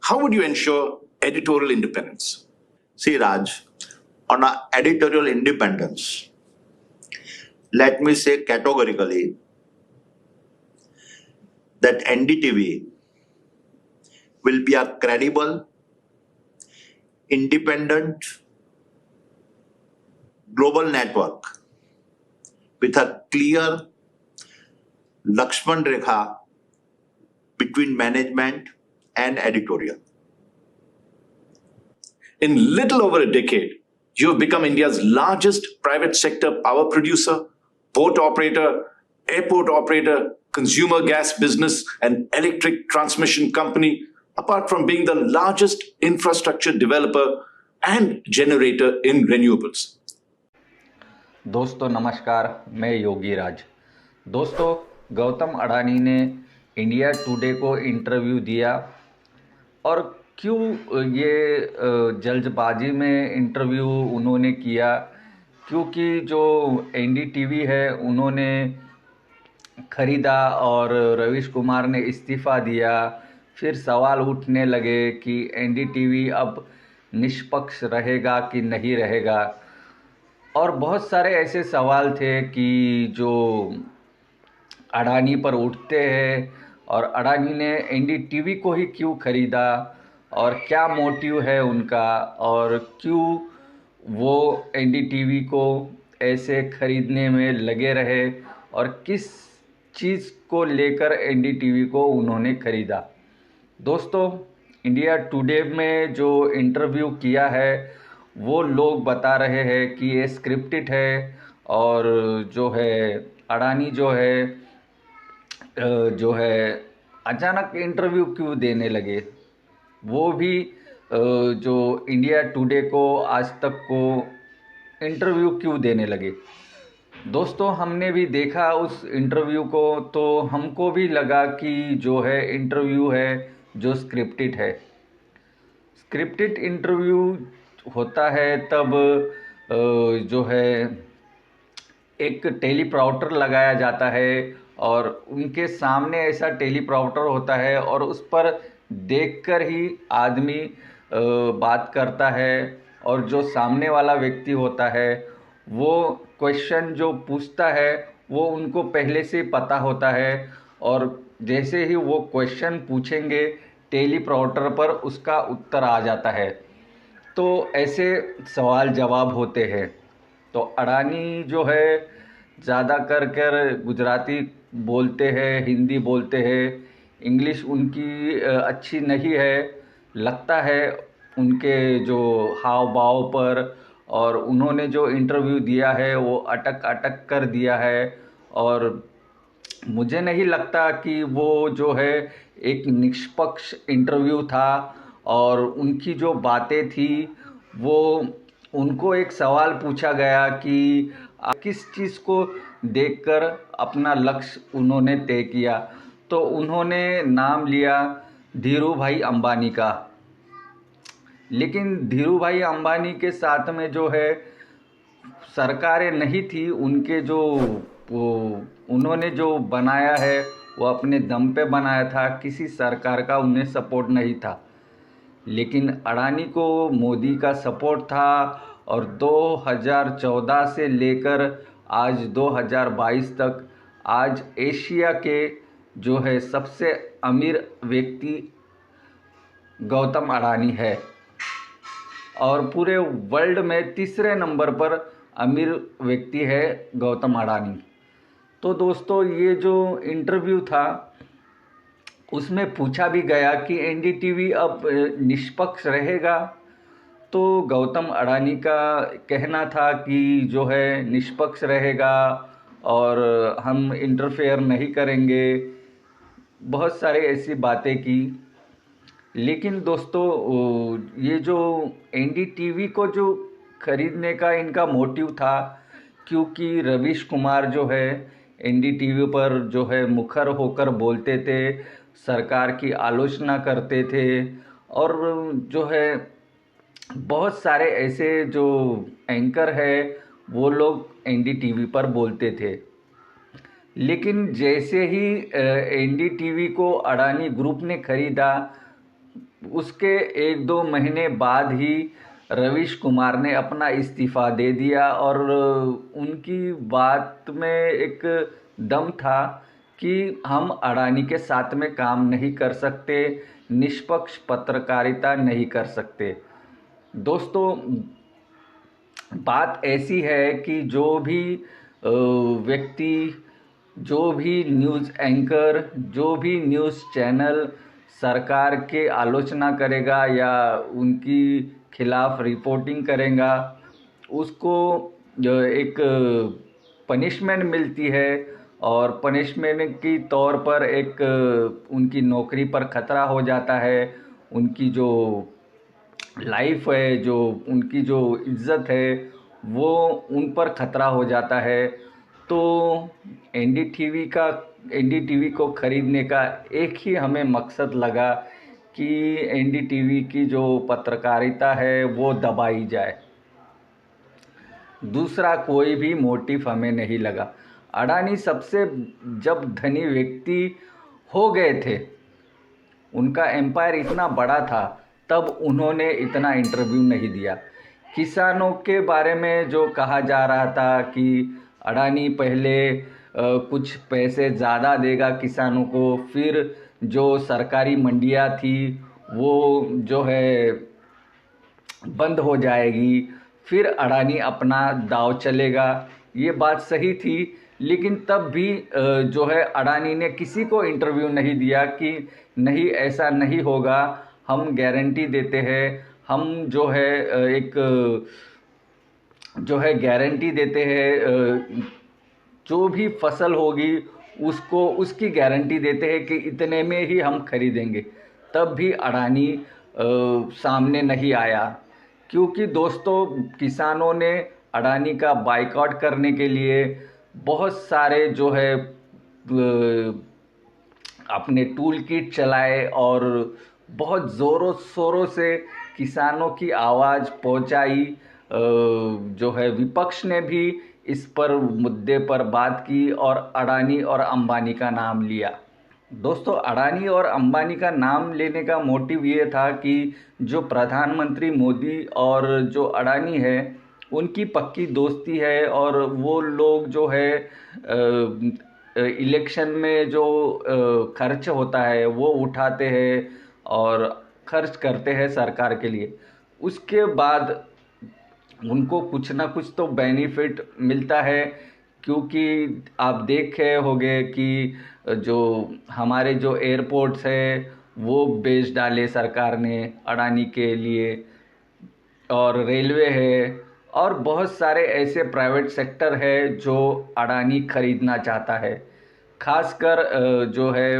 how would you ensure editorial independence? See, Raj, on our editorial independence, let me say categorically that NDTV will be a credible, independent, global network with a clear Lakshman Rekha between management and editorial. In little over a decade, you have become India's largest private sector power producer, port operator, airport operator, consumer gas business, and electric transmission company, apart from being the largest infrastructure developer and generator in renewables. दोस्तों नमस्कार, मैं योगी राज। दोस्तों, गौतम अडानी ने India today को interview दिया और क्यों ये जल्दबाजी में इंटरव्यू उन्होंने किया, क्योंकि जो एनडीटीवी है उन्होंने ख़रीदा और रवीश कुमार ने इस्तीफ़ा दिया। फिर सवाल उठने लगे कि एनडीटीवी अब निष्पक्ष रहेगा कि नहीं रहेगा, और बहुत सारे ऐसे सवाल थे कि जो अडानी पर उठते हैं और अडानी ने एनडीटीवी को ही क्यों ख़रीदा और क्या मोटिव है उनका, और क्यों वो एनडीटीवी को ऐसे ख़रीदने में लगे रहे और किस चीज़ को लेकर एनडीटीवी को उन्होंने ख़रीदा। दोस्तों, इंडिया टुडे में जो इंटरव्यू किया है वो लोग बता रहे हैं कि ये स्क्रिप्टेड है, और जो है अडानी जो है अचानक इंटरव्यू क्यों देने लगे, वो भी जो इंडिया टुडे को, आज तक को इंटरव्यू क्यों देने लगे। दोस्तों, हमने भी देखा उस इंटरव्यू को, तो हमको भी लगा कि जो है इंटरव्यू है जो स्क्रिप्टेड है। स्क्रिप्टेड इंटरव्यू होता है तब जो है एक टेलीप्रॉम्प्टर लगाया जाता है और उनके सामने ऐसा टेलीप्रॉम्प्टर होता है और उस पर देखकर ही आदमी बात करता है, और जो सामने वाला व्यक्ति होता है वो क्वेश्चन जो पूछता है वो उनको पहले से पता होता है, और जैसे ही वो क्वेश्चन पूछेंगे टेलीप्रॉम्प्टर पर उसका उत्तर आ जाता है। तो ऐसे सवाल जवाब होते हैं। तो अडानी जो है ज़्यादा कर गुजराती बोलते हैं, हिंदी बोलते हैं, इंग्लिश उनकी अच्छी नहीं है, लगता है उनके जो हाव भाव पर, और उन्होंने जो इंटरव्यू दिया है वो अटक अटक कर दिया है, और मुझे नहीं लगता कि वो जो है एक निष्पक्ष इंटरव्यू था। और उनकी जो बातें थी वो, उनको एक सवाल पूछा गया कि किस चीज़ को देखकर अपना लक्ष्य उन्होंने तय किया, तो उन्होंने नाम लिया धीरू भाई अंबानी का। लेकिन धीरू भाई अंबानी के साथ में जो है सरकारें नहीं थी, उनके जो उन्होंने जो बनाया है वो अपने दम पे बनाया था, किसी सरकार का उन्हें सपोर्ट नहीं था। लेकिन अडानी को मोदी का सपोर्ट था, और 2014 से लेकर आज 2022 तक आज एशिया के जो है सबसे अमीर व्यक्ति गौतम अडानी है, और पूरे वर्ल्ड में तीसरे नंबर पर अमीर व्यक्ति है गौतम अडानी। तो दोस्तों, ये जो इंटरव्यू था उसमें पूछा भी गया कि एनडीटीवी अब निष्पक्ष रहेगा, तो गौतम अडानी का कहना था कि जो है निष्पक्ष रहेगा और हम इंटरफेयर नहीं करेंगे, बहुत सारे ऐसी बातें की। लेकिन दोस्तों, ये जो एनडीटीवी को जो खरीदने का इनका मोटिव था, क्योंकि रवीश कुमार जो है एनडीटीवी पर जो है मुखर होकर बोलते थे, सरकार की आलोचना करते थे, और जो है बहुत सारे ऐसे जो एंकर है वो लोग एनडीटीवी पर बोलते थे। लेकिन जैसे ही एनडीटीवी को अडानी ग्रुप ने खरीदा, उसके 1-2 महीने बाद ही रवीश कुमार ने अपना इस्तीफ़ा दे दिया और उनकी बात में एक दम था कि हम अडानी के साथ में काम नहीं कर सकते, निष्पक्ष पत्रकारिता नहीं कर सकते। दोस्तों, बात ऐसी है कि जो भी व्यक्ति, जो भी न्यूज़ एंकर, जो भी न्यूज़ चैनल सरकार के आलोचना करेगा या उनकी खिलाफ रिपोर्टिंग करेगा, उसको जो एक पनिशमेंट मिलती है और पनिशमेंट की तौर पर एक उनकी नौकरी पर खतरा हो जाता है, उनकी जो लाइफ है, जो उनकी जो इज्जत है, वो उन पर खतरा हो जाता है। तो एनडीटीवी को ख़रीदने का एक ही हमें मकसद लगा कि एनडीटीवी की जो पत्रकारिता है वो दबाई जाए, दूसरा कोई भी मोटिव हमें नहीं लगा। अडानी सबसे जब धनी व्यक्ति हो गए थे, उनका एम्पायर इतना बड़ा था, तब उन्होंने इतना इंटरव्यू नहीं दिया। किसानों के बारे में जो कहा जा रहा था कि अडानी पहले कुछ पैसे ज़्यादा देगा किसानों को, फिर जो सरकारी मंडियाँ थी वो जो है बंद हो जाएगी, फिर अडानी अपना दांव चलेगा, ये बात सही थी। लेकिन तब भी जो है अडानी ने किसी को इंटरव्यू नहीं दिया कि नहीं, ऐसा नहीं होगा, हम गारंटी देते हैं, हम जो है एक जो है गारंटी देते हैं, जो भी फसल होगी उसको उसकी गारंटी देते हैं कि इतने में ही हम खरीदेंगे। तब भी अडानी सामने नहीं आया, क्योंकि दोस्तों किसानों ने अडानी का बाइकआउट करने के लिए बहुत सारे जो है अपने टूल किट चलाए और बहुत ज़ोरों शोरों से किसानों की आवाज़ पहुंचाई। जो है विपक्ष ने भी इस पर मुद्दे पर बात की और अडानी और अंबानी का नाम लिया। दोस्तों, अडानी और अंबानी का नाम लेने का मोटिव ये था कि जो प्रधानमंत्री मोदी और जो अडानी है उनकी पक्की दोस्ती है और वो लोग जो है इलेक्शन में जो खर्च होता है वो उठाते हैं और खर्च करते हैं सरकार के लिए। उसके बाद उनको कुछ ना कुछ तो बेनिफिट मिलता है, क्योंकि आप देखे होंगे कि जो हमारे जो एयरपोर्ट्स है वो बेच डाले सरकार ने अडानी के लिए, और रेलवे है और बहुत सारे ऐसे प्राइवेट सेक्टर है जो अडानी खरीदना चाहता है। खासकर जो है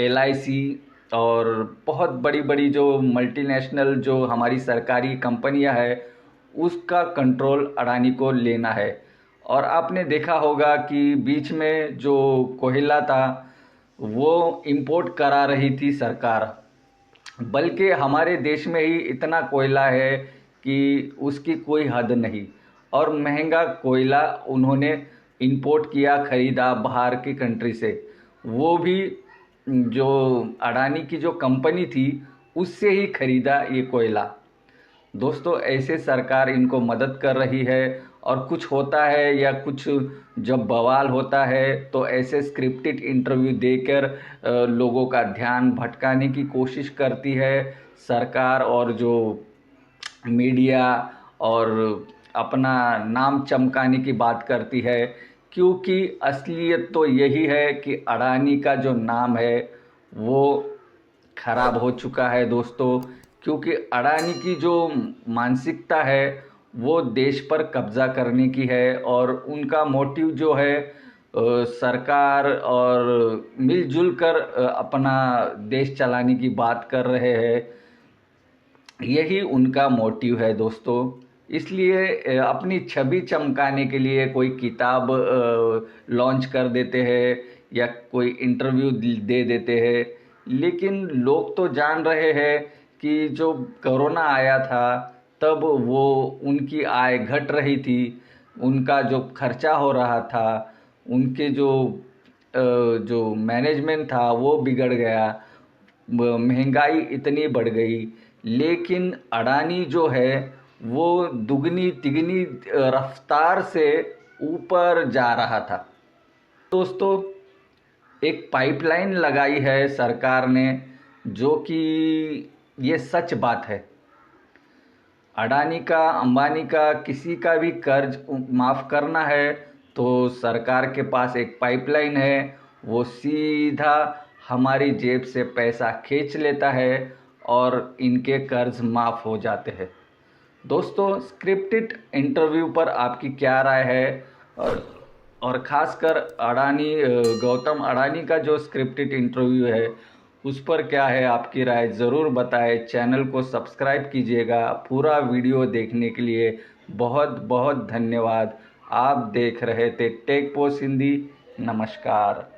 LIC और बहुत बड़ी बड़ी जो मल्टीनेशनल जो हमारी सरकारी कंपनियां है उसका कंट्रोल अडानी को लेना है। और आपने देखा होगा कि बीच में जो कोयला था वो इंपोर्ट करा रही थी सरकार, बल्कि हमारे देश में ही इतना कोयला है कि उसकी कोई हद नहीं, और महंगा कोयला उन्होंने इंपोर्ट किया, ख़रीदा बाहर की कंट्री से, वो भी जो अडानी की जो कंपनी थी उससे ही ख़रीदा ये कोयला। दोस्तों, ऐसे सरकार इनको मदद कर रही है और कुछ होता है या कुछ जब बवाल होता है तो ऐसे स्क्रिप्टेड इंटरव्यू देकर लोगों का ध्यान भटकाने की कोशिश करती है सरकार, और जो मीडिया और अपना नाम चमकाने की बात करती है, क्योंकि असलियत तो यही है कि अडानी का जो नाम है वो खराब हो चुका है दोस्तों। क्योंकि अडानी की जो मानसिकता है वो देश पर कब्ज़ा करने की है और उनका मोटिव जो है सरकार और मिलजुल कर अपना देश चलाने की बात कर रहे हैं, यही उनका मोटिव है दोस्तों। इसलिए अपनी छवि चमकाने के लिए कोई किताब लॉन्च कर देते हैं या कोई इंटरव्यू दे देते हैं, लेकिन लोग तो जान रहे हैं कि जो कोरोना आया था तब वो उनकी आय घट रही थी, उनका जो खर्चा हो रहा था, उनके जो मैनेजमेंट था वो बिगड़ गया। महंगाई इतनी बढ़ गई, लेकिन अडानी जो है वो दुगनी तिगनी रफ्तार से ऊपर जा रहा था। दोस्तों, एक पाइपलाइन लगाई है सरकार ने, जो कि ये सच बात है। अडानी का, अंबानी का, किसी का भी कर्ज माफ़ करना है तो सरकार के पास एक पाइपलाइन है, वो सीधा हमारी जेब से पैसा खींच लेता है और इनके कर्ज माफ़ हो जाते हैं। दोस्तों, स्क्रिप्टेड इंटरव्यू पर आपकी क्या राय है? और ख़ासकर अडानी, गौतम अडानी का जो स्क्रिप्टेड इंटरव्यू है उस पर क्या है आपकी राय? ज़रूर बताएं। चैनल को सब्सक्राइब कीजिएगा। पूरा वीडियो देखने के लिए बहुत बहुत धन्यवाद। आप देख रहे थे टेक पोस्ट हिंदी। नमस्कार।